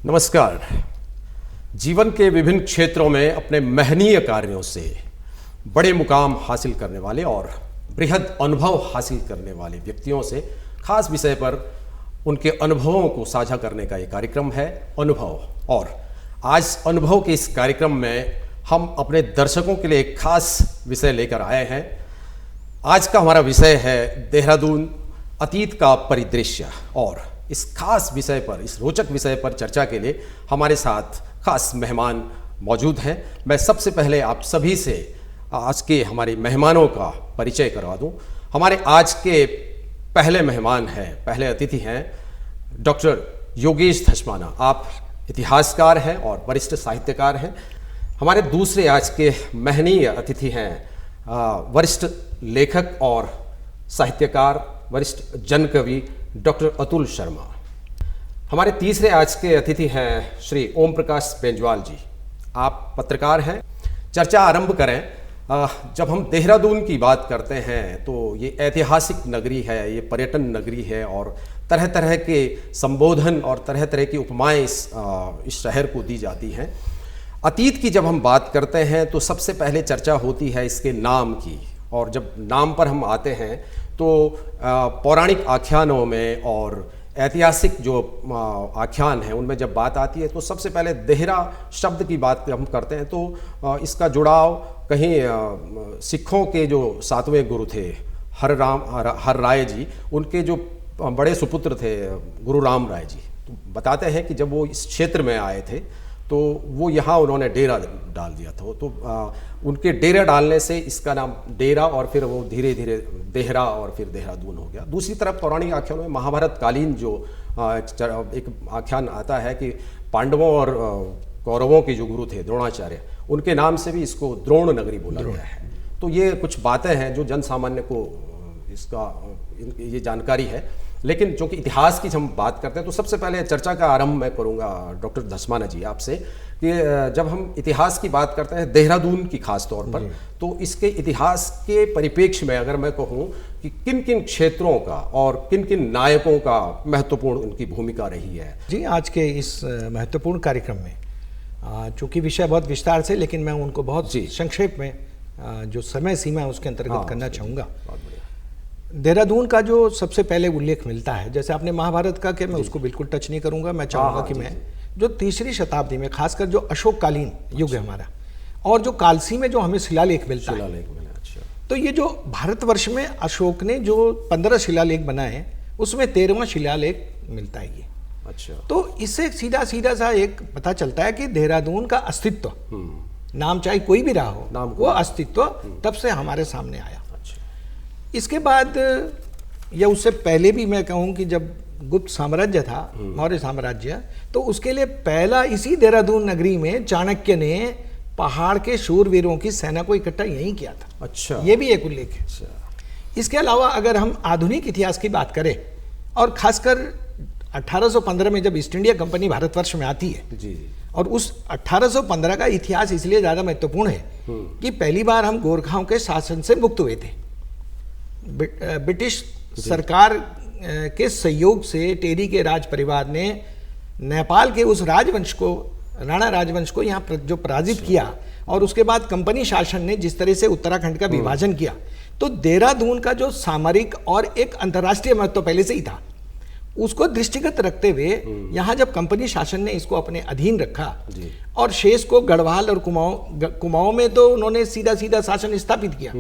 नमस्कार। जीवन के विभिन्न क्षेत्रों में अपने महनीय कार्यों से बड़े मुकाम हासिल करने वाले और बृहद अनुभव हासिल करने वाले व्यक्तियों से खास विषय पर उनके अनुभवों को साझा करने का ये कार्यक्रम है अनुभव। और आज अनुभव के इस कार्यक्रम में हम अपने दर्शकों के लिए एक खास विषय लेकर आए हैं। आज का हमारा विषय है देहरादून अतीत का परिदृश्य। और इस खास विषय पर, इस रोचक विषय पर चर्चा के लिए हमारे साथ खास मेहमान मौजूद हैं। मैं सबसे पहले आप सभी से आज के हमारे मेहमानों का परिचय करवा दूं। हमारे आज के पहले मेहमान हैं, पहले अतिथि हैं डॉक्टर योगेश धस्माना। आप इतिहासकार हैं और वरिष्ठ साहित्यकार हैं। हमारे दूसरे आज के महनीय अतिथि हैं वरिष्ठ लेखक और साहित्यकार, वरिष्ठ जन कवि डॉक्टर अतुल शर्मा। हमारे तीसरे आज के अतिथि हैं श्री ओम प्रकाश बेंजवाल जी। आप पत्रकार हैं। चर्चा आरंभ करें। जब हम देहरादून की बात करते हैं तो ये ऐतिहासिक नगरी है, ये पर्यटन नगरी है और तरह तरह के संबोधन और तरह तरह की उपमाएं इस शहर को दी जाती हैं। अतीत की जब हम बात करते हैं तो सबसे पहले चर्चा होती है इसके नाम की। और जब नाम पर हम आते हैं तो पौराणिक आख्यानों में और ऐतिहासिक जो आख्यान हैं उनमें जब बात आती है तो सबसे पहले देहरा शब्द की बात हम करते हैं तो इसका जुड़ाव कहीं सिखों के जो 7वें गुरु थे हर राय जी, उनके जो बड़े सुपुत्र थे गुरु राम राय जी, तो बताते हैं कि जब वो इस क्षेत्र में आए थे तो वो यहाँ उन्होंने डेरा डाल दिया था। तो उनके डेरा डालने से इसका नाम डेरा और फिर वो धीरे धीरे देहरा और फिर देहरादून हो गया। दूसरी तरफ पौराणिक आख्यानों में महाभारत कालीन जो एक आख्यान आता है कि पांडवों और कौरवों के जो गुरु थे द्रोणाचार्य, उनके नाम से भी इसको द्रोण नगरी बोला गया है। तो ये कुछ बातें हैं जो जन सामान्य को इसका ये जानकारी है। लेकिन चूंकि इतिहास की हम बात करते हैं तो सबसे पहले चर्चा का आरंभ मैं करूंगा डॉक्टर धस्माना जी आपसे कि जब हम इतिहास की बात करते हैं देहरादून की खास तौर पर, तो इसके इतिहास के परिप्रेक्ष्य में अगर मैं कहूं कि किन किन क्षेत्रों का और किन किन नायकों का महत्वपूर्ण उनकी भूमिका रही है। जी, आज के इस महत्वपूर्ण कार्यक्रम में चूँकि विषय बहुत विस्तार से, लेकिन मैं उनको बहुत संक्षेप में जो समय सीमा है उसके अंतर्गत करना चाहूँगा। देहरादून का जो सबसे पहले उल्लेख मिलता है, जैसे आपने महाभारत का कि मैं उसको बिल्कुल टच नहीं करूंगा। मैं चाहूँगा कि मैं जो 3री शताब्दी में, खासकर जो अशोक कालीन युग है हमारा, और जो कालसी में जो हमें शिलालेख मिलता है, अच्छा। तो ये जो भारतवर्ष में अशोक ने जो 15 शिलालेख बनाए उसमें 13वां शिलालेख मिलता है ये। अच्छा। तो इससे सीधा सीधा सा एक पता चलता है कि देहरादून का अस्तित्व, नाम चाहे कोई भी रहा हो, वो अस्तित्व तब से हमारे सामने आया। इसके बाद या उससे पहले भी मैं कहूँ कि जब गुप्त साम्राज्य था, मौर्य साम्राज्य, तो उसके लिए पहला इसी देहरादून नगरी में चाणक्य ने पहाड़ के शूरवीरों की सेना को इकट्ठा यहीं किया था। अच्छा। ये भी एक उल्लेख है। अच्छा। इसके अलावा अगर हम आधुनिक इतिहास की बात करें और खासकर 1815 में जब ईस्ट इंडिया कंपनी भारतवर्ष में आती है जी, और उस 1815 का इतिहास इसलिए ज़्यादा महत्वपूर्ण है कि पहली बार हम गोरखाओं के शासन से मुक्त हुए थे। ब्रिटिश सरकार के सहयोग से टेरी के राज परिवार ने नेपाल के उस राजवंश को, राणा राजवंश को यहाँ जो पराजित किया, और उसके बाद कंपनी शासन ने जिस तरह से उत्तराखंड का विभाजन किया, तो देहरादून का जो सामरिक और एक अंतर्राष्ट्रीय महत्व पहले से ही था, उसको दृष्टिगत रखते हुए यहाँ जब कंपनी शासन ने इसको अपने अधीन रखा और शेष को गढ़वाल और कुमाऊं में तो उन्होंने सीधा सीधा शासन स्थापित किया,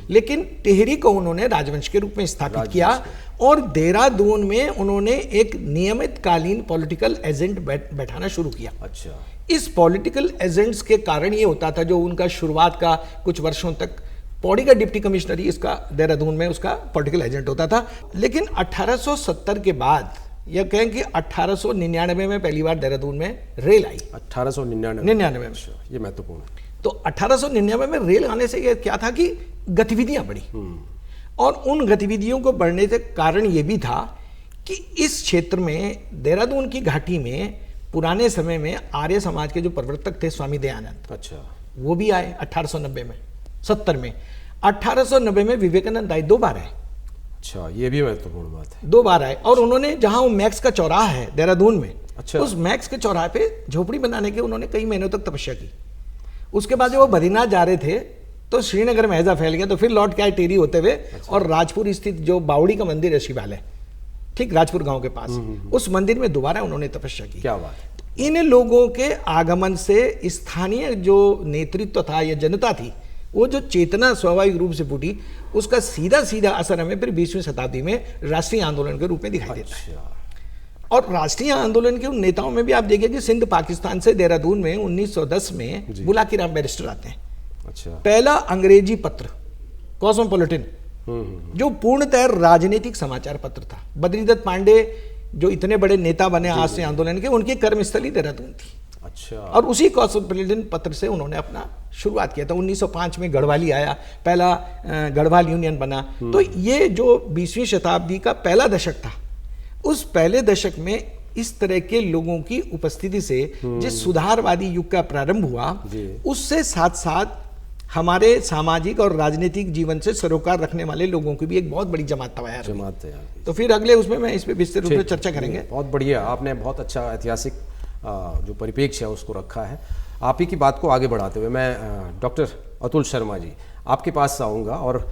लेकिन टिहरी को उन्होंने राजवंश के रूप में स्थापित किया और देहरादून में उन्होंने एक नियमित कालीन पॉलिटिकल एजेंट बैठाना शुरू किया। अच्छा। इस पॉलिटिकल एजेंट्स के कारण ये होता था, जो उनका शुरुआत का कुछ वर्षों तक पौड़ी का डिप्टी कमिश्नर ही इसका देहरादून में उसका पॉलिटिकल एजेंट होता था। लेकिन 1870 के बाद, यह कहें कि 1899 में पहली बार देहरादून में रेल आई। 1899 में। ये महत्वपूर्ण है। तो 1899 में रेल आने से ये क्या था कि गतिविधियां बढ़ी, और उन गतिविधियों को बढ़ने के कारण ये भी था कि इस क्षेत्र में, देहरादून की घाटी में, पुराने समय में आर्य समाज के जो प्रवर्तक थे स्वामी दयानंद, अच्छा, वो भी आए 1890 में, 70 में। 1890 में विवेकानंद आए, 2 बार आए, अच्छा, ये भी महत्वपूर्ण बात है। 2 बार आए। और उन्होंने जहां वो मैक्स का चौराहा है देहरादून में, अच्छा, उस मैक्स के चौराहे पे झोपड़ी बनाने की उन्होंने कई महीनों तक तपस्या की। उसके बाद जब वो बद्रीनाथ जा रहे थे तो श्रीनगर में हैजा फैल गया, तो फिर लौट के आए टेरी होते हुए, और राजपुर स्थित जो बावड़ी का मंदिर है शिवालय, ठीक राजपुर गांव के पास, उस मंदिर में दोबारा उन्होंने तपस्या की। क्या बात है। इन लोगों के आगमन से स्थानीय जो नेतृत्व था या जनता थी, वो जो चेतना स्वाभाविक रूप से फूटी, उसका सीधा सीधा असर हमें फिर 20वीं शताब्दी में राष्ट्रीय आंदोलन के रूप में दिखाई देता है। और राष्ट्रीय आंदोलन के उन नेताओं में भी आप देखिए कि सिंध पाकिस्तान से देहरादून में 1910 में बुलाकी राम बैरिस्टर आते हैं। अच्छा, पहला अंग्रेजी पत्र कॉस्मोपॉलिटन, जो पूर्णतः राजनीतिक समाचार पत्र था। बद्रीदत्त पांडे जो इतने बड़े नेता बने आज से आंदोलन के, उनकी कर्मस्थली देहरादून थी। अच्छा, और उसी कॉस्मोपॉलिटन पत्र से उन्होंने अपना शुरुआत किया था। 1905 में गढ़वाली आया, पहला गढ़वाल यूनियन बना। तो ये जो 20वीं शताब्दी का पहला दशक था, उस पहले दशक में इस तरह के लोगों की उपस्थिति से जिस सुधारवादी युग का प्रारंभ हुआ, उससे साथ साथ हमारे सामाजिक और राजनीतिक जीवन से सरोकार रखने वाले लोगों की भी एक बहुत बड़ी जमात तैयार हुई। तो फिर अगले उसमें मैं इस पे विस्तृत रूप से चर्चा करेंगे। बहुत बढ़िया, आपने बहुत अच्छा ऐतिहासिक जो परिप्रेक्ष्य है उसको रखा है। आप ही की बात को आगे बढ़ाते हुए मैं डॉक्टर अतुल शर्मा जी आपके पास आऊँगा। और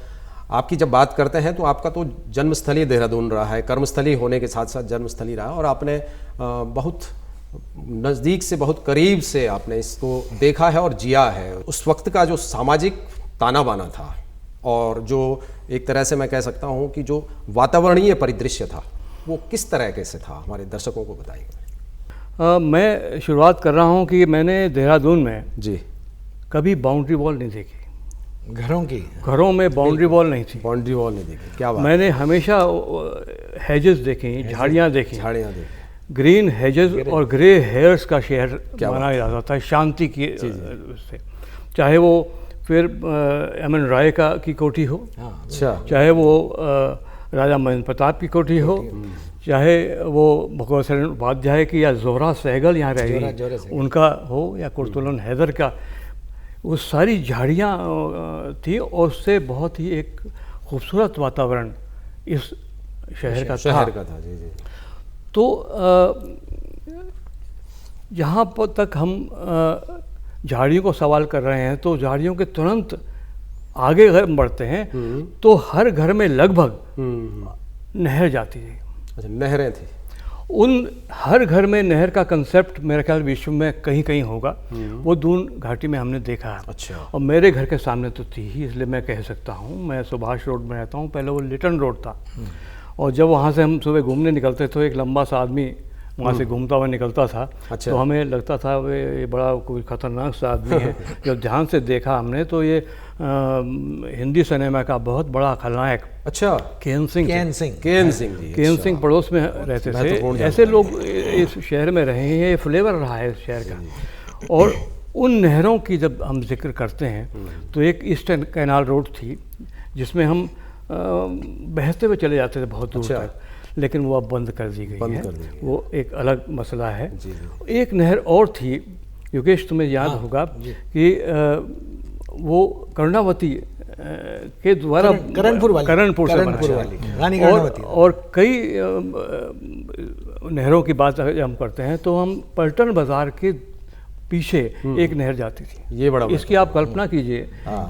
आपकी जब बात करते हैं तो आपका तो जन्मस्थली देहरादून रहा है, कर्मस्थली होने के साथ साथ जन्मस्थली रहा, और आपने बहुत नज़दीक से, बहुत करीब से आपने इसको देखा है और जिया है। उस वक्त का जो सामाजिक ताना बाना था, और जो एक तरह से मैं कह सकता हूँ कि जो वातावरणीय परिदृश्य था, वो किस तरह के से था, हमारे दर्शकों को बताइए। मैं शुरुआत कर रहा हूँ कि मैंने देहरादून में जी कभी बाउंड्री वॉल नहीं देखी। घरों में बाउंड्री वॉल नहीं थी। बाउंड्री वॉल नहीं देखी, क्या बात। मैंने हमेशा हेजेस देखी, झाड़ियाँ देखी, ग्रीन हेजेस और ग्रे हेयर्स का शहर माना जाता था शांति की से। चाहे वो फिर एमएन राय की कोठी हो, अच्छा, चाहे वो राजा महेंद्र प्रताप की कोठी हो, चाहे वो भगवत शरण उपाध्याय की या जोहरा सहगल यहाँ रही उनका हो, या कुर्तुलन हैदर का, वो सारी झाड़ियाँ थी, और उससे बहुत ही एक खूबसूरत वातावरण इस शहर का था। जी जी। तो जहाँ पर तक हम झाड़ियों को सवाल कर रहे हैं, तो झाड़ियों के तुरंत आगे घर बढ़ते हैं तो हर घर में लगभग नहर जाती थी। अच्छा, नहरें थी। उन हर घर में नहर का कंसेप्ट मेरे ख्याल विश्व में कहीं कहीं होगा, वो दून घाटी में हमने देखा है। अच्छा। और मेरे घर के सामने तो थी ही, इसलिए मैं कह सकता हूँ। मैं सुभाष रोड में रहता हूँ, पहले वो लिटन रोड था, और जब वहाँ से हम सुबह घूमने निकलते तो एक लंबा सा आदमी वहाँ से घूमता हुआ निकलता था। अच्छा। तो हमें लगता था वे ये बड़ा कोई खतरनाक सा आदमी है। जब ध्यान से देखा हमने तो ये हिंदी सिनेमा का बहुत बड़ा खलनायक, अच्छा, केएन सिंह जी, केएन सिंह पड़ोस में रहते थे। ऐसे लोग इस शहर में रहे हैं, ये फ्लेवर रहा है इस शहर का। और उन नहरों की जब हम जिक्र करते हैं तो एक ईस्टर्न कैनाल रोड थी जिसमें हम बहते हुए चले जाते थे बहुत दूर तक, लेकिन वो अब बंद कर दी गई है। वो एक अलग मसला है। एक नहर और थी योगेश, तुम्हें याद होगा कि वो कर्णावती के द्वारा करणपुर से बना, और कई नहरों की बात जब हम करते हैं तो हम पलटन बाजार के पीछे एक नहर जाती थी। ये बड़ा इसकी आप कल्पना कीजिए,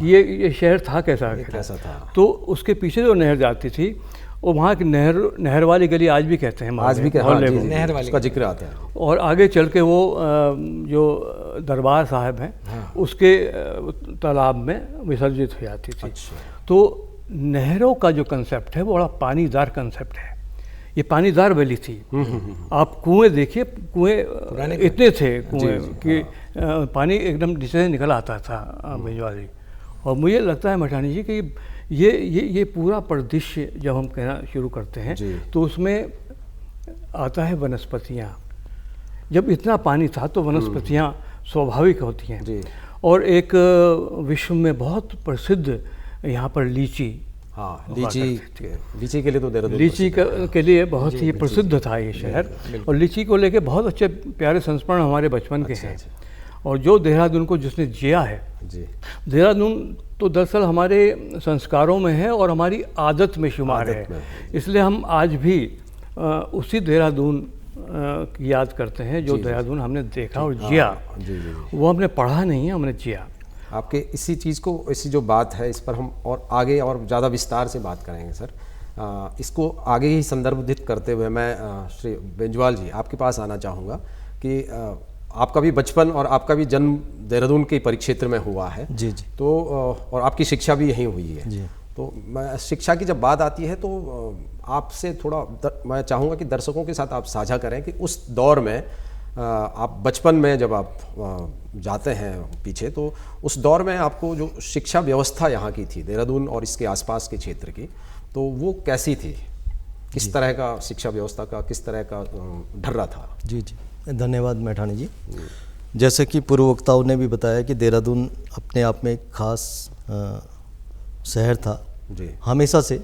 ये शहर था कैसा था। तो उसके पीछे जो नहर जाती थी, वो वहाँ की नहर वाली गली आज भी कहते हैं, आज भी नहर वाली का जिक्र आता है। और आगे चल के वो जो दरबार साहब हैं उसके तालाब में विसर्जित हो जाती थी। अच्छा। तो नहरों का जो कंसेप्ट है वो बड़ा पानीदार कंसेप्ट है। ये पानीदार वैली थी। आप कुएं देखिए, कुएं इतने थे कुएं कि पानी एकदम नीचे से निकल आता था भिजवाली। और मुझे लगता है मठानी जी कि ये पूरा परिदृश्य जब हम कहना शुरू करते हैं तो उसमें आता है वनस्पतियाँ। जब इतना पानी था तो वनस्पतियाँ स्वाभाविक होती हैं। और एक विश्व में बहुत प्रसिद्ध यहाँ पर लीची, लीची के लिए तो देहरादून लीची के लिए बहुत ही प्रसिद्ध था ये शहर। और लीची को लेके बहुत अच्छे प्यारे संस्मरण हमारे बचपन के हैं। और जो देहरादून को जिसने जिया है, जी, देहरादून तो दरअसल हमारे संस्कारों में है और हमारी आदत में शुमार है। इसलिए हम आज भी उसी देहरादून की याद करते हैं जो देहरादून हमने देखा और जिया। वो हमने पढ़ा नहीं है, हमने जिया। आपके इसी चीज़ को, इसी जो बात है, इस पर हम और आगे और ज़्यादा विस्तार से बात करेंगे सर। इसको आगे ही संदर्भित करते हुए मैं श्री बेंजवाल जी आपके पास आना चाहूँगा कि आपका भी बचपन और आपका भी जन्म देहरादून के परिक्षेत्र में हुआ है। जी जी। तो और आपकी शिक्षा भी यहीं हुई है जी। तो मैं शिक्षा की जब बात आती है तो आपसे थोड़ा मैं चाहूँगा कि दर्शकों के साथ आप साझा करें कि उस दौर में आप बचपन में जब आप जाते हैं पीछे, तो उस दौर में आपको जो शिक्षा व्यवस्था यहाँ की थी देहरादून और इसके आसपास के क्षेत्र की, तो वो कैसी थी? किस तरह का शिक्षा व्यवस्था का, किस तरह का ढर्रा था? जी जी, धन्यवाद मैठाणी जी। जैसे कि पूर्व वक्ताओं ने भी बताया कि देहरादून अपने आप में एक खास शहर था जी, हमेशा से,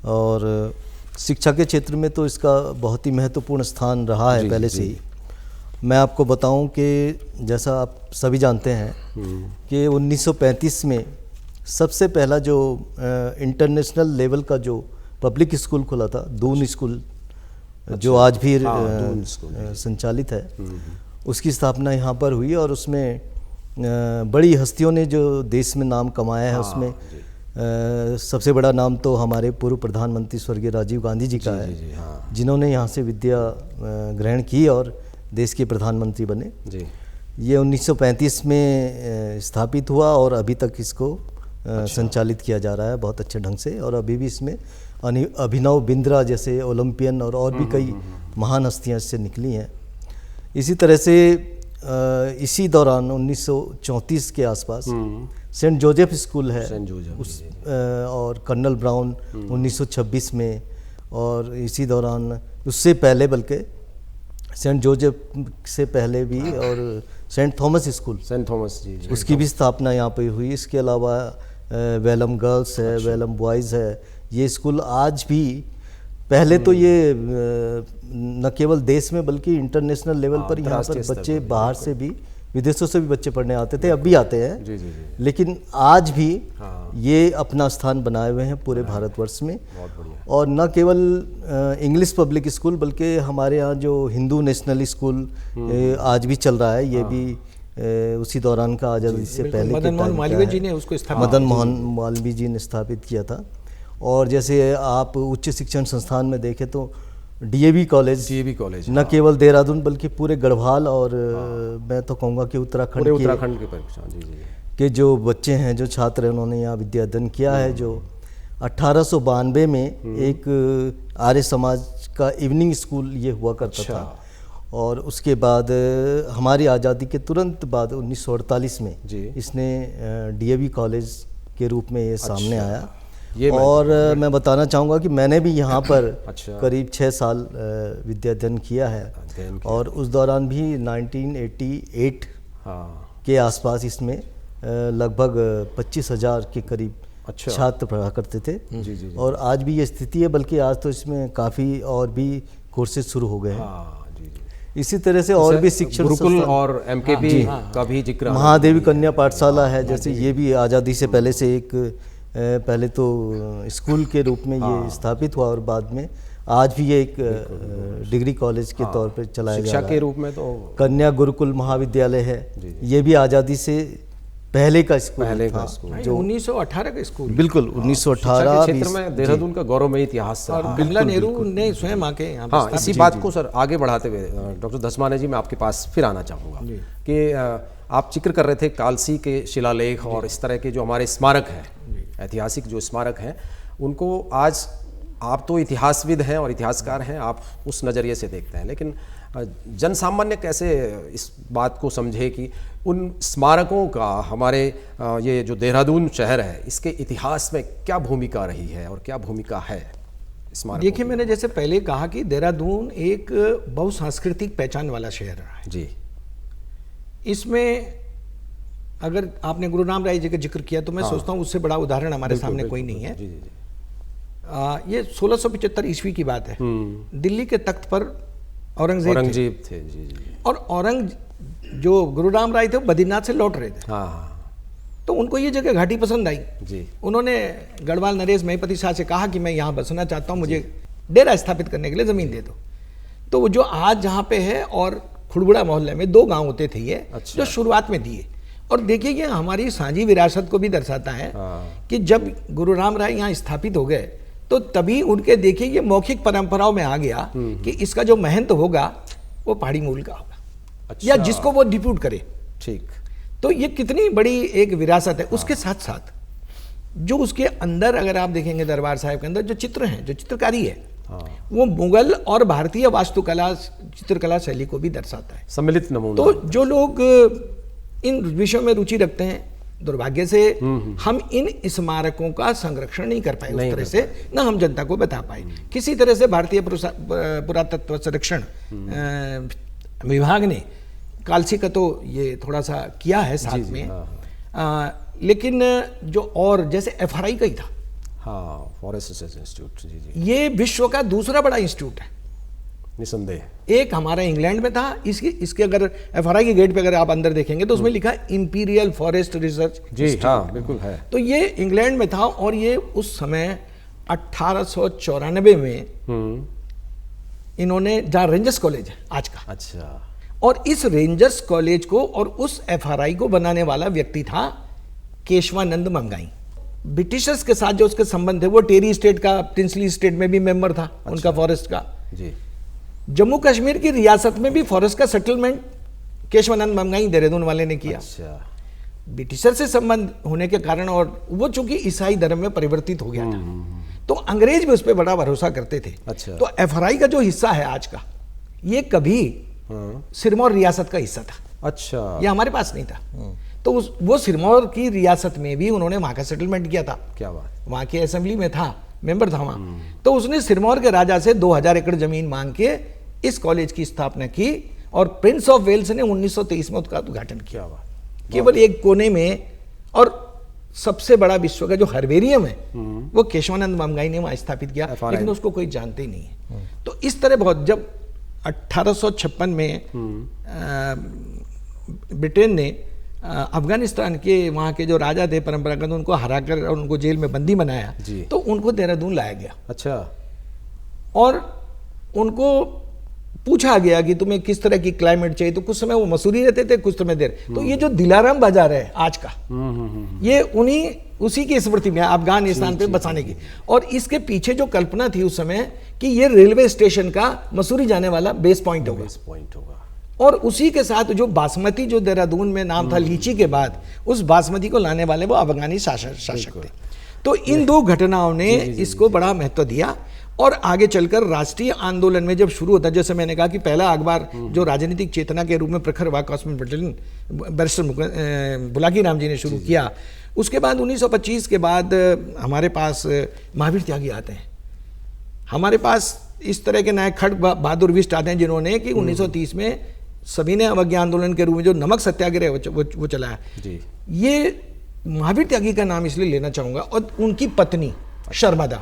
और शिक्षा के क्षेत्र में तो इसका बहुत ही महत्वपूर्ण स्थान रहा है पहले से ही। मैं आपको बताऊं कि जैसा आप सभी जानते हैं कि 1935 में सबसे पहला जो इंटरनेशनल लेवल का जो पब्लिक स्कूल खुला था, दून स्कूल, जो आज भी संचालित है, उसकी स्थापना यहाँ पर हुई और उसमें बड़ी हस्तियों ने जो देश में नाम कमाया है, उसमें सबसे बड़ा नाम तो हमारे पूर्व प्रधानमंत्री स्वर्गीय राजीव गांधी जी का है, जिन्होंने यहाँ से विद्या ग्रहण की और देश के प्रधानमंत्री बने। जी। ये 1935 में स्थापित हुआ और अभी तक इसको संचालित किया जा रहा है बहुत अच्छे ढंग से, और अभी भी इसमें अभिनव बिंद्रा जैसे ओलंपियन और भी कई महान हस्तियाँ इससे निकली हैं। इसी तरह से इसी दौरान 1934 के आसपास सेंट जोसेफ स्कूल है, सेंट जोसेफ, उस और कर्नल ब्राउन 1926 में, और इसी दौरान उससे पहले बल्कि सेंट जोसेफ से पहले भी और saint Thomas school, saint Thomas जी, उसकी भी स्थापना यहाँ पे हुई। इसके अलावा वेलम गर्ल्स है, वेलम बॉयज़ है। ये स्कूल आज भी, पहले तो ये न केवल देश में बल्कि इंटरनेशनल लेवल पर यहाँ पर बच्चे बाहर से भी, विदेशों से भी बच्चे पढ़ने आते थे, अब भी आते हैं। जी, जी, जी। लेकिन आज भी ये अपना स्थान बनाए हुए हैं पूरे भारतवर्ष में। और न केवल इंग्लिश पब्लिक स्कूल बल्कि हमारे यहाँ जो हिंदू नेशनल स्कूल आज भी चल रहा है, ये भी उसी दौरान का, आज़ादी से पहले मदन मोहन मालवीय जी ने उसको स्थापित, मदन मोहन मालवीय जी ने स्थापित किया था। और जैसे आप उच्च शिक्षण संस्थान में देखें तो डीएवी कॉलेज न केवल देहरादून बल्कि पूरे गढ़वाल और मैं तो कहूँगा कि उत्तराखंड के परीक्षा के जो बच्चे हैं, जो छात्र हैं, उन्होंने यहाँ विद्यादान किया है। जो 1892 में एक आर्य समाज का इवनिंग स्कूल ये हुआ करता था, और उसके बाद हमारी आज़ादी के तुरंत बाद 1948 में इसने डीएवी कॉलेज के रूप में ये सामने आया। और मैं बताना चाहूँगा कि मैंने भी यहाँ पर करीब 6 साल विद्याध्ययन किया है, और उस दौरान भी 1988 के आसपास इसमें लगभग 25,000 के करीब छात्र पढ़ा करते थे। और आज भी ये स्थिति है, बल्कि आज तो इसमें काफ़ी और भी कोर्सेज शुरू हो गए हैं। इसी तरह से और भी शिक्षण गुरुकुल और एमकेपी का भी जिक्र, महादेवी कन्या पाठशाला है, जैसे ये भी आज़ादी से पहले से एक पहले तो स्कूल के रूप में ये स्थापित हुआ और बाद में आज भी ये एक डिग्री कॉलेज के तौर पर चलाया जा रहा है। शिक्षा के रूप में तो कन्या गुरुकुल महाविद्यालय है, ये भी आज़ादी से पहले का स्कूल था, जो 1918 का स्कूल, बिल्कुल 1918 क्षेत्र में देहरादून का गौरवमयी इतिहास और कमला नेहरू ने स्वयं आके यहाँ हाँ, इसी बात को सर आगे बढ़ाते हुए डॉक्टर धस्माना जी मैं आपके पास फिर आना चाहूँगा कि आप जिक्र कर रहे थे कालसी के शिलालेख और इस तरह के जो हमारे स्मारक हैं, ऐतिहासिक जो स्मारक हैं, उनको आज आप तो इतिहासविद हैं और इतिहासकार हैं, आप उस नज़रिए से देखते हैं, लेकिन जन सामान्य कैसे इस बात को समझे कि उन स्मारकों का हमारे ये जो देहरादून शहर है इसके इतिहास में क्या भूमिका रही है और क्या भूमिका है स्मारक? देखिए, मैंने जैसे पहले कहा कि देहरादून एक बहुसांस्कृतिक पहचान वाला शहर रहा है जी। इसमें अगर आपने गुरु राम राय जी का जिक्र किया तो मैं सोचता हूँ उससे बड़ा उदाहरण हमारे सामने कोई नहीं है। ये 1675 ईस्वी की बात है। दिल्ली के तख्त पर औरंगजेब थे। जी। और जो गुरुराम राय थे वो बद्रीनाथ से लौट रहे थे, हाँ तो उनको ये जगह घाटी पसंद आई। जी। उन्होंने गढ़वाल नरेश महिपति शाह से कहा कि मैं यहाँ बसना चाहता हूँ, मुझे डेरा स्थापित करने के लिए ज़मीन दे दो। तो वो जो आज जहाँ पे है और खुड़बुड़ा मोहल्ले में 2 गांव होते थे ये, अच्छा। जो शुरुआत में दिए। और देखिए ये हमारी साझी विरासत को भी दर्शाता है कि जब गुरुराम राय यहाँ स्थापित हो गए तो तभी उनके देखिए ये मौखिक परंपराओं में आ गया कि इसका जो महंत होगा वो पहाड़ी मूल का होगा, अच्छा। या जिसको वो डिप्यूट करे। ठीक। तो ये कितनी बड़ी एक विरासत है। उसके साथ साथ जो उसके अंदर अगर आप देखेंगे दरबार साहिब के अंदर जो चित्र हैं, जो चित्रकारी है, वो मुगल और भारतीय वास्तुकला चित्रकला शैली को भी दर्शाता है, सम्मिलित नमूना। तो जो लोग इन विषयों में रुचि रखते हैं, दुर्भाग्य से हम इन स्मारकों का संरक्षण नहीं कर पाए उस तरह से, ना हम जनता को बता पाए। किसी तरह से भारतीय पुरातत्व संरक्षण विभाग ने कालसी का तो ये थोड़ा सा किया है साथ में, लेकिन जो और जैसे FRI का ही था, हाँ, फॉरेस्ट रिसर्च इंस्टीट्यूट, जी जी, ये विश्व का दूसरा बड़ा इंस्टीट्यूट है निसंदेह। एक हमारा इंग्लैंड में था, इसके अगर FRI के गेट पे अगर आप अंदर देखेंगे तो उसमें लिखा है इंपीरियल फॉरेस्ट रिसर्च। जी हाँ, बिल्कुल है। तो ये इंग्लैंड में था और ये उस समय 1894 में इन्होंने, जहाँ रेंजर्स कॉलेज है आज का, अच्छा, और इस रेंजर्स कॉलेज को और उस FRI को बनाने वाला व्यक्ति था केशवानंद मंगाई। ब्रिटिशर्स के साथ जो उसके संबंध थे, वो टेरी स्टेट का, प्रिंसली स्टेट में भी मेंबर था, अच्छा, उनका फॉरेस्ट का। जी। जम्मू कश्मीर की रियासत में भी फॉरेस्ट का सेटलमेंट केशवानंद मंगाई देहरादून वाले ने किया। अच्छा। ब्रिटिशर से संबंध होने के कारण, और वो चूंकि ईसाई धर्म में परिवर्तित हो गया था, तो अंग्रेज भी उस पर बड़ा भरोसा करते थे। अच्छा। तो FRI का जो हिस्सा है आज का, ये कभी सिरमौर रियासत का हिस्सा था। अच्छा। ये हमारे पास नहीं था। तो वो सिरमौर की रियासत में भी उन्होंने वहां का सेटलमेंट किया था। क्या बात। वहां के असेंबली में था, मेंबर था वहां। तो उसने सिरमौर के राजा से 2000 एकड़ जमीन मांग के इस कॉलेज की स्थापना की, और प्रिंस ऑफ वेल्स ने 1923 में उसका उद्घाटन किया। केवल एक कोने में, और सबसे बड़ा विश्व का जो हर्बेरियम है वो केशवानंद मंगाई ने वहां स्थापित किया, लेकिन उसको कोई जानते ही नहीं है। तो इस तरह बहुत, जब 1856 में ब्रिटेन ने अफगानिस्तान के वहाँ के जो राजा थे परंपरागत, उनको हराकर और उनको जेल में बंदी बनाया, तो उनको देहरादून लाया गया। अच्छा। और उनको पूछा गया कि तुम्हें किस तरह की क्लाइमेट चाहिए, तो कुछ समय वो मसूरी रहते थे, कुछ समय देर। तो ये जो दिलाराम बाजार है आज का, ये उसी की स्मृति में अफगानिस्तान पे बसाने की, और इसके पीछे जो कल्पना थी उस समय कि ये रेलवे स्टेशन का मसूरी जाने वाला बेस पॉइंट होगा। और उसी के साथ जो बासमती, जो देहरादून में नाम था लीची के बाद, उस बासमती को लाने वाले वो अफगानी शासक थे। तो इन 2 घटनाओं ने इसको बड़ा महत्व दिया, और आगे चलकर राष्ट्रीय आंदोलन में जब शुरू होता है, जैसे मैंने कहा कि पहला अखबार जो राजनीतिक चेतना के रूप में प्रखर हुआ, कॉस्मिक बैरिस्टर बुलाकी राम जी ने शुरू किया। उसके बाद 1925 के बाद हमारे पास महावीर त्यागी आते हैं। हमारे पास इस तरह के नायक खड़ग बहादुर बिष्ट आते हैं, जिन्होंने कि 1930 में सभी ने अवज्ञा आंदोलन के रूप में जो नमक सत्याग्रह वो चलाया। ये महावीर त्यागी का नाम इसलिए लेना चाहूंगा, और उनकी पत्नी शर्मदा,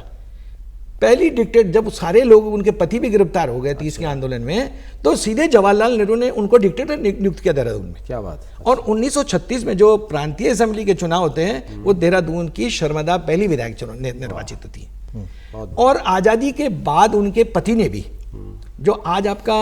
पहली डिक्टेट, जब सारे लोग, उनके पति भी गिरफ्तार हो गए 30 के आंदोलन में, तो सीधे जवाहरलाल नेहरू ने उनको डिक्टेटर नियुक्त किया देहरादून में। क्या बात। और 1936 में जो प्रांतीय असेंबली के चुनाव होते हैं, वो देहरादून की शर्मदा पहली विधायक निर्वाचित होती है। और आजादी के बाद उनके पति ने भी, जो आज आपका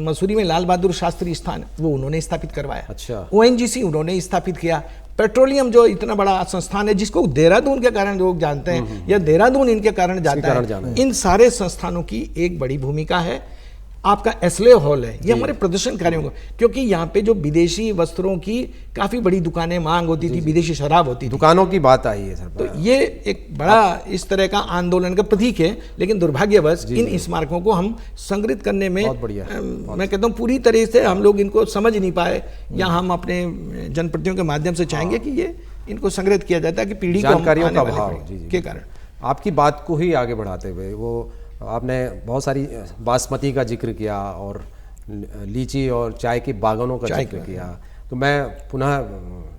मसूरी में लाल बहादुर शास्त्री स्थान, वो उन्होंने स्थापित करवाया। अच्छा। ONGC उन्होंने स्थापित किया। पेट्रोलियम जो इतना बड़ा संस्थान है, जिसको देहरादून के कारण लोग जानते हैं, या देहरादून इनके कारण जानता है, इन सारे संस्थानों की एक बड़ी भूमिका है। आपका एस्ले हॉल है, ये हमारे प्रदर्शनकारियों को, क्योंकि यहाँ पे जो विदेशी वस्त्रों की काफी बड़ी दुकानें मांग होती थी, विदेशी शराब होती थी, दुकानों की बात आई है सर। तो ये एक बड़ा इस तरह का आंदोलन का प्रतीक है। लेकिन दुर्भाग्यवश इन स्मारकों को हम संग्रहित करने में, मैं कहता हूँ पूरी तरह से हम लोग इनको समझ नहीं पाए, या हम अपने जनप्रतिनिधियों के माध्यम से चाहेंगे कि ये इनको संग्रहित किया जाता है, कि पीढ़ी को जानकारियों का अभाव के कारण। आपकी बात को ही आगे बढ़ाते हुए, वो आपने बहुत सारी बासमती का जिक्र किया और लीची और चाय के बागानों का जिक्र किया, तो मैं पुनः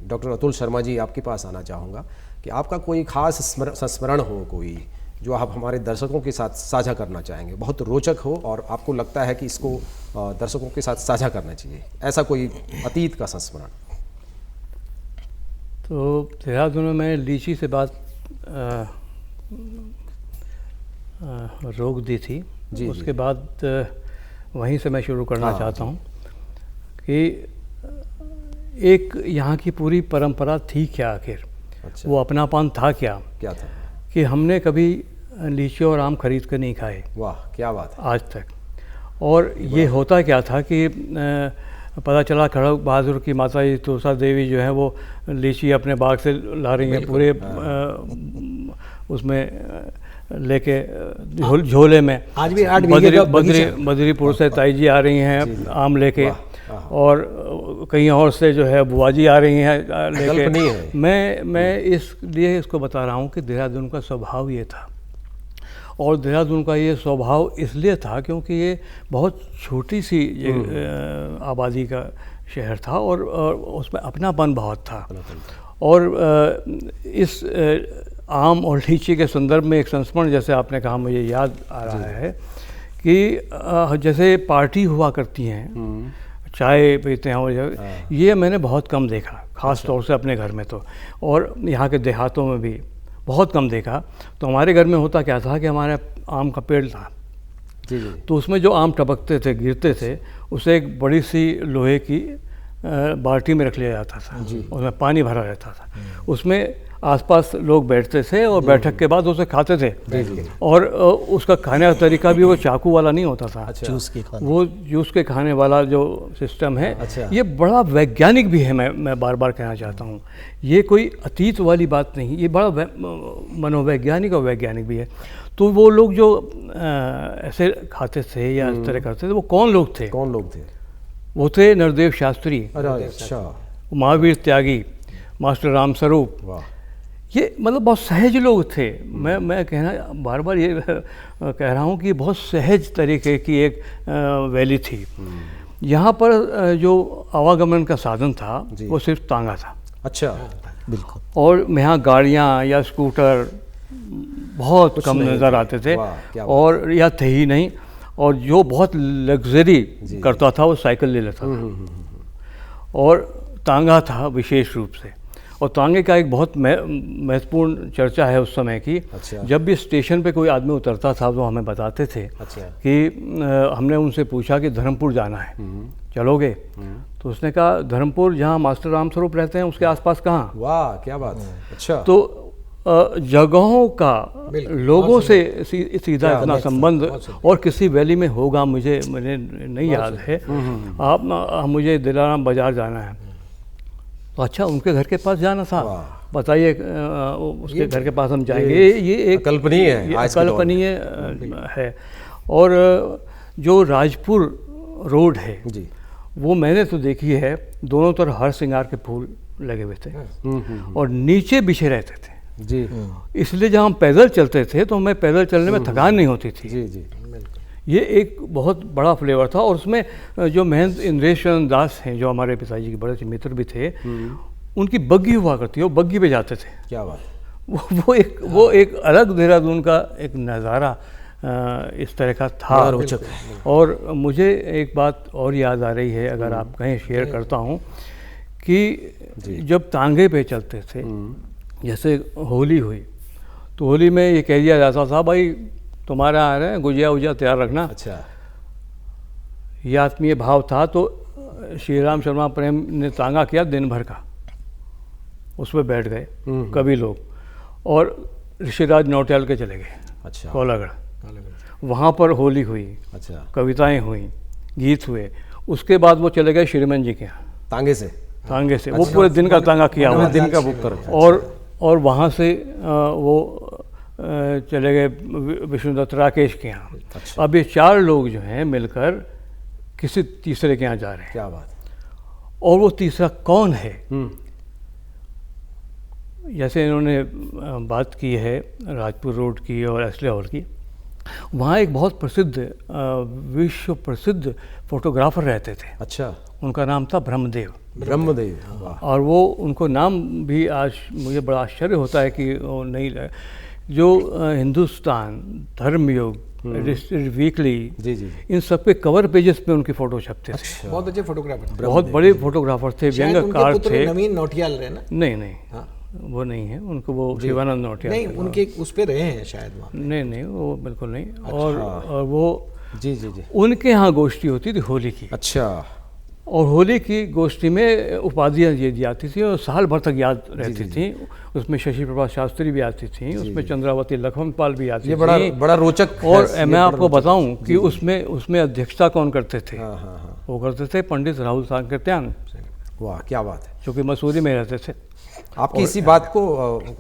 डॉक्टर अतुल शर्मा जी आपके पास आना चाहूँगा कि आपका कोई खास संस्मरण हो, कोई जो आप हमारे दर्शकों के साथ साझा करना चाहेंगे, बहुत रोचक हो और आपको लगता है कि इसको दर्शकों के साथ साझा करना चाहिए, ऐसा कोई अतीत का संस्मरण? तो देहरादून में मैंने लीची से बात रोक दी थी। जी, उसके बाद वहीं से मैं शुरू करना चाहता हूँ कि एक यहाँ की पूरी परंपरा थी क्या आखिर, अच्छा, वो अपनापन था क्या क्या था? कि हमने कभी लीची और आम खरीद कर नहीं खाए वाह, क्या बात है। आज तक। और ये होता क्या था कि पता चला खड़ग बहादुर की माता जी तुलसा देवी जो है वो लीची अपने बाग से ला रही हैं पूरे उसमें लेके झोले में। आज भी 8 बीघे का बद्रीपुर से ताई जी आ रही हैं आम लेके, और कहीं और से जो है बुआ जी आ रही हैं लेके। मैं इसलिए इसको बता रहा हूँ कि देहरादून का स्वभाव ये था, और देहरादून का ये स्वभाव इसलिए था क्योंकि ये बहुत छोटी सी आबादी का शहर था, और उसमें अपनापन बहुत था। और इस आम और लीची के संदर्भ में एक संस्मरण जैसे आपने कहा मुझे याद आ रहा है कि जैसे पार्टी हुआ करती हैं, चाय पीते हैं, और ये मैंने बहुत कम देखा, ख़ास तौर से अपने घर में तो, और यहाँ के देहातों में भी बहुत कम देखा। तो हमारे घर में होता क्या था कि हमारे आम का पेड़ था, जी जी, तो उसमें जो आम टपकते थे, गिरते थे, उसे एक बड़ी सी लोहे की बाल्टी में रख लिया जाता था, उसमें पानी भरा रहता था, उसमें आसपास लोग बैठते थे और बैठक के बाद उसे खाते थे। और उसका खाने का तरीका भी वो चाकू वाला नहीं होता था, जूस के खाने, वो जूस के खाने वाला जो सिस्टम है, अच्छा, ये बड़ा वैज्ञानिक भी है। मैं बार बार कहना चाहता हूँ, ये कोई अतीत वाली बात नहीं, ये बड़ा मनोवैज्ञानिक और वैज्ञानिक भी है। तो वो लोग जो ऐसे खाते थे या इस तरह करते थे, वो कौन लोग थे? कौन लोग थे? वो थे नरदेव शास्त्री, अच्छा, महावीर त्यागी, मास्टर राम स्वरूप। वाह, ये मतलब बहुत सहज लोग थे। मैं कहना बार बार ये कह रहा हूँ कि बहुत सहज तरीके की एक वैली थी। यहाँ पर जो आवागमन का साधन था वो सिर्फ तांगा था। अच्छा, बिल्कुल। और यहाँ गाड़ियाँ या स्कूटर बहुत कम नज़र आते थे, और या थे ही नहीं। और जो बहुत लग्जरी करता था वो साइकिल ले लेता था, और तांगा था विशेष रूप से। और तांगे का एक बहुत महत्वपूर्ण चर्चा है उस समय की। अच्छा, जब भी स्टेशन पे कोई आदमी उतरता था तो हमें बताते थे, अच्छा, कि हमने उनसे पूछा कि धर्मपुर जाना है, चलोगे? तो उसने कहा धर्मपुर जहाँ मास्टर राम स्वरूप रहते हैं उसके आसपास कहाँ। वाह, क्या बात है। अच्छा, तो जगहों का लोगों से सीधा इतना संबंध और किसी वैली में होगा मुझे नहीं याद है। आप मुझे दिलाराम बाजार जाना है, तो अच्छा उनके घर के पास जाना था, बताइए उसके घर के पास हम जाएंगे। ये एक कल्पनीय है, कल्पनीय है। और जो राजपुर रोड है जी, वो मैंने तो देखी है, दोनों तरफ हर श्रृंगार के फूल लगे हुए थे और नीचे बिछे रहते थे जी। इसलिए जब हम पैदल चलते थे तो हमें पैदल चलने में थकान नहीं होती थी। जी जी, ये एक बहुत बड़ा फ्लेवर था। और उसमें जो महंत इंद्रेश्वर दास हैं, जो हमारे पिताजी के बड़े से मित्र भी थे, उनकी बग्गी हुआ करती है, वो बग्गी पे जाते थे। क्या बात। वो एक अलग देहरादून का एक नज़ारा इस तरह का था। रोचक। और मुझे एक बात और याद आ रही है, अगर आप कहें शेयर करता हूँ, कि जब तांगे पे चलते थे, जैसे होली हुई तो होली में ये कह दिया जाता था, भाई तुम्हारे आ रहे हैं, गुजिया उजिया तैयार रखना। अच्छा, ये आत्मीय भाव था। तो श्री राम शर्मा प्रेम ने तांगा किया दिन भर का, उस पर बैठ गए कवि लोग, और ऋषिराज नौटियाल के चले गए। अच्छा, कोलागढ़, वहाँ पर होली हुई, अच्छा, कविताएं हुई, गीत हुए। उसके बाद वो चले गए श्रीमन जी के यहाँ तांगे से। तांगे से वो पूरे दिन का तांगा किया हुआ, दिन का बुक कर। और वहाँ से वो चले गए विष्णुदत्त राकेश के यहाँ। अच्छा। अब ये चार लोग जो हैं मिलकर किसी तीसरे के यहाँ जा रहे हैं। क्या बात। और वो तीसरा कौन है? जैसे इन्होंने बात की है राजपुर रोड की और एस्ले हॉल की, वहाँ एक बहुत प्रसिद्ध विश्व प्रसिद्ध फोटोग्राफर रहते थे। अच्छा, उनका नाम था ब्रह्मदेव। ब्रह्मदेव, वाह। और वो उनको नाम भी आज मुझे बड़ा आश्चर्य होता है कि वो नहीं, जो हिंदुस्तान, धर्मयुग, वीकली, जी जी। इन सब पे कवर पेजेस पे उनकी फोटो छपते थे। बहुत अच्छे फोटोग्राफर, बहुत बड़े फोटोग्राफर थे, व्यंग्यकार थे। नवीन नौटियाल रहे ना? नहीं, वो नहीं है, उनको वो शिवानंद नौटियाल नहीं, उनके उस पे रहे हैं शायद वहाँ। नहीं, वो बिल्कुल नहीं। और वो जी जी जी। उनके यहाँ गोष्ठी होती थी होली की। अच्छा। और होली की गोष्ठी में उपाधियाँ ये दी जाती थी और साल भर तक याद रहती थी। उसमें शशि प्रभा शास्त्री भी आती थी, उसमें चंद्रावती लक्ष्मणपाल भी आती थी। ये बड़ा रोचक। और मैं आपको बताऊं कि उसमें अध्यक्षता कौन करते थे? वो करते थे पंडित राहुल सांकृत्यान। वाह, क्या बात है। जो कि मसूरी में रहते थे। आपकी इसी बात को,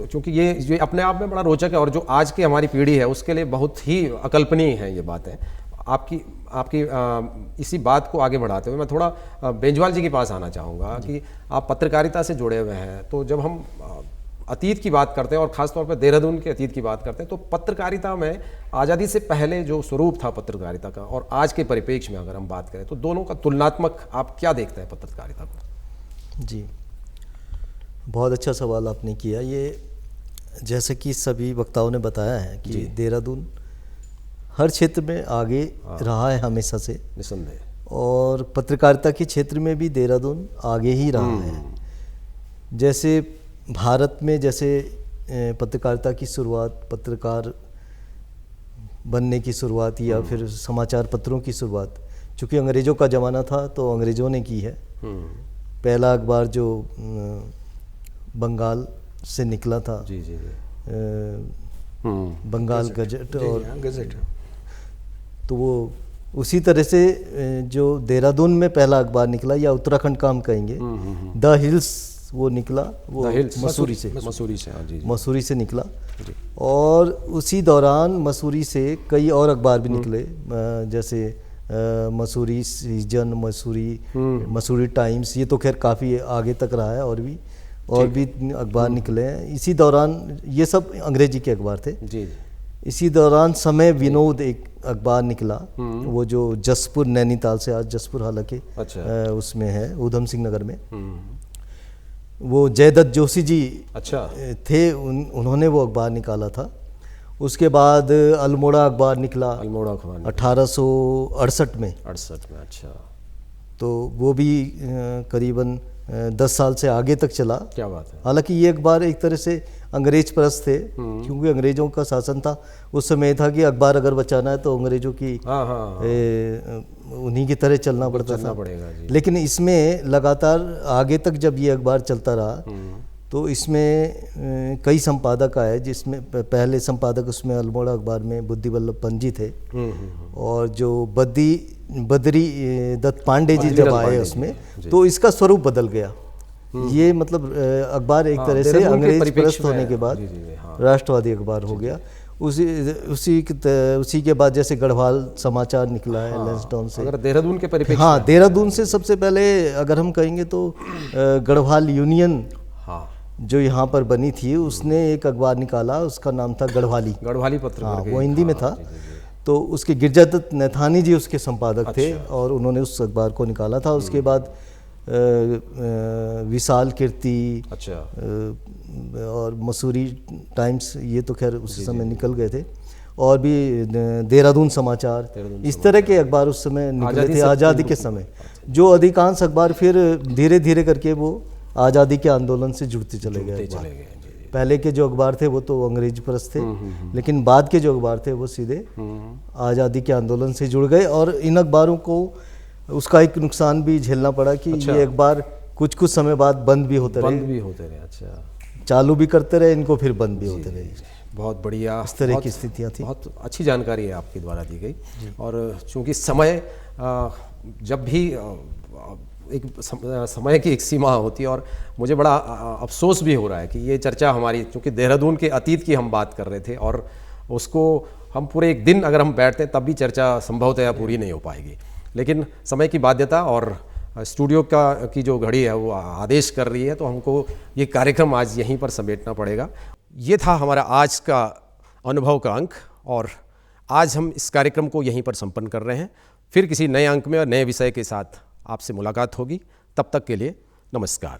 क्योंकि ये अपने आप में बड़ा रोचक है और जो आज की हमारी पीढ़ी है उसके लिए बहुत ही अकल्पनीय है ये बात है। आपकी इसी बात को आगे बढ़ाते हुए मैं थोड़ा बेंजवाल जी के पास आना चाहूँगा कि आप पत्रकारिता से जुड़े हुए हैं, तो जब हम अतीत की बात करते हैं और ख़ासतौर पर देहरादून के अतीत की बात करते हैं, तो पत्रकारिता में आज़ादी से पहले जो स्वरूप था पत्रकारिता का और आज के परिप्रेक्ष्य में अगर हम बात करें तो दोनों का तुलनात्मक आप क्या देखते हैं पत्रकारिता को? जी, बहुत अच्छा सवाल आपने किया। ये जैसे कि सभी वक्ताओं ने बताया है कि देहरादून हर क्षेत्र में आगे रहा है हमेशा से, निसंदेह। और पत्रकारिता के क्षेत्र में भी देहरादून आगे ही रहा है। जैसे भारत में जैसे पत्रकारिता की शुरुआत, पत्रकार बनने की शुरुआत या फिर समाचार पत्रों की शुरुआत, चूँकि अंग्रेज़ों का ज़माना था तो अंग्रेज़ों ने की है। पहला अखबार जो बंगाल से निकला था, जी जी जी, बंगाल गजट, और गजट, तो वो उसी तरह से जो देहरादून में पहला अखबार निकला, या उत्तराखंड का हम कहेंगे, द हिल्स वो निकला, वो मसूरी से, हाँ जी, मसूरी से निकला। और उसी दौरान मसूरी से कई और अखबार भी निकले, जैसे मसूरी सीजन, मसूरी टाइम्स, ये तो खैर काफ़ी आगे तक रहा है, और भी अखबार निकले हैं इसी दौरान। ये सब अंग्रेजी के अखबार थे। जी। इसी दौरान समय विनोद एक अखबार निकला, वो जो जसपुर, नैनीताल से, आज जसपुर हालांकि उसमें है, उधम सिंह नगर में। वो जयदत्त जोशी जी थे, उन्होंने वो अखबार निकाला था। उसके बाद अल्मोड़ा अखबार निकला, 1868 में। अच्छा। तो वो भी करीबन 10 साल से आगे तक चला। क्या बात है। हालांकि ये अखबार एक तरह से अंग्रेज परस्त थे, क्योंकि अंग्रेजों का शासन था उस समय, था कि अखबार अगर बचाना है तो अंग्रेजों की उन्हीं की तरह चलना पड़ता पड़ेगा। लेकिन इसमें लगातार आगे तक जब ये अखबार चलता रहा तो इसमें कई संपादक आए, जिसमें पहले संपादक उसमें अल्मोड़ा अखबार में बुद्धि वल्लभ पंत जी थे, और जो बद्री दत्त पांडे जी जब आए उसमें, तो इसका स्वरूप बदल गया। ये मतलब अखबार एक तरह से अंग्रेज परस्त होने के बाद राष्ट्रवादी अखबार हो गया। उसी के बाद जैसे गढ़वाल समाचार निकला है लैंसडाउन से। अगर देहरादून के परिप्रेक्ष्य, हाँ, देहरादून से सबसे पहले अगर हम कहेंगे तो गढ़वाल यूनियन जो यहाँ पर बनी थी, उसने एक अखबार निकाला, उसका नाम था गढ़वाली पत्र। हाँ, वो हिंदी में था। तो उसके गिरजादत्त नैथानी जी उसके संपादक थे, और उन्होंने उस अखबार को निकाला था। उसके बाद विशाल कीर्ति, और मसूरी टाइम्स, ये तो खैर उसी समय निकल गए थे, और भी देहरादून समाचार, इस तरह के अखबार उस समय निकले थे आज़ादी के समय। जो अधिकांश अखबार फिर धीरे धीरे करके वो आज़ादी के आंदोलन से जुड़ते चले गए। पहले के जो अखबार थे वो तो अंग्रेज परस्त थे, लेकिन बाद के जो अखबार थे वो सीधे आज़ादी के आंदोलन से जुड़ गए। और इन अखबारों को उसका एक नुकसान भी झेलना पड़ा कि ये अखबार कुछ समय बाद बंद भी होते रहे। अच्छा, चालू भी करते रहे इनको, फिर बंद भी होते रहे। बहुत बढ़िया, इस तरह की स्थितियाँ थी। बहुत अच्छी जानकारी है आपके द्वारा दी गई। और चूँकि समय, जब भी एक समय की एक सीमा होती है, और मुझे बड़ा अफसोस भी हो रहा है कि ये चर्चा हमारी, क्योंकि देहरादून के अतीत की हम बात कर रहे थे, और उसको हम पूरे एक दिन अगर हम बैठते हैं तब भी चर्चा संभवतः पूरी नहीं हो पाएगी। लेकिन समय की बाध्यता और स्टूडियो की जो घड़ी है वो आदेश कर रही है, तो हमको ये कार्यक्रम आज यहीं पर समेटना पड़ेगा। ये था हमारा आज का अनुभव का अंक, और आज हम इस कार्यक्रम को यहीं पर संपन्न कर रहे हैं। फिर किसी नए अंक में और नए विषय के साथ आपसे मुलाकात होगी। तब तक के लिए नमस्कार।